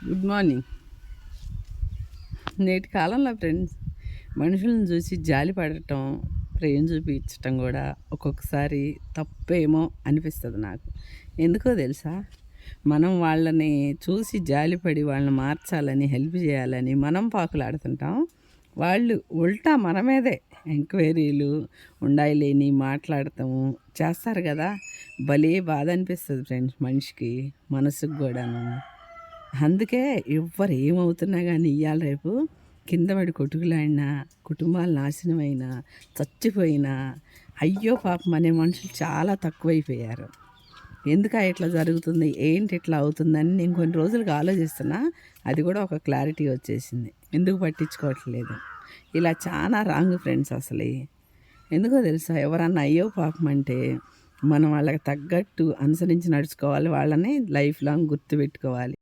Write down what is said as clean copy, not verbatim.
Good morning. నేటి కాలంలో friends మనుషులను చూసి జాలి పడటం, ప్రేమ చూపించటం కూడా ఒక్కొక్కసారి తప్పేమో అనిపిస్తుంది నాకు. ఎందుకో తెలుసా, మనం వాళ్ళని చూసి జాలిపడి వాళ్ళని మార్చాలని, హెల్ప్ చేయాలని మనం పాకులాడుతుంటాం. వాళ్ళు ఉల్టా మన మీదే ఎంక్వైరీలు ఉండాయి లేని మాట్లాడతాము చేస్తారు కదా. భలే బాధ అనిపిస్తుంది ఫ్రెండ్స్, మనిషికి మనసుకు కూడాను. అందుకే ఎవ్వరు ఏమవుతున్నా కానీ ఇవాళ రేపు కింద పడి కొట్టుకులాడినా, కుటుంబాలు నాశనమైనా, చచ్చిపోయినా అయ్యో పాపం అనే మనుషులు చాలా తక్కువైపోయారు. ఎందుకు ఇట్లా జరుగుతుంది, ఏంటి ఇట్లా అవుతుందని నేను కొన్ని రోజులుగా ఆలోచిస్తున్నా. అది కూడా ఒక క్లారిటీ వచ్చేసింది, ఎందుకు పట్టించుకోవట్లేదు. ఇలా చాలా రాంగ్ ఫ్రెండ్స్ అసలు. ఎందుకో తెలుసా, ఎవరన్నా అయ్యో పాపం అంటే మనం వాళ్ళకి తగ్గట్టు అనుసరించి నడుచుకోవాలి, వాళ్ళని లైఫ్ లాంగ్ గుర్తుపెట్టుకోవాలి.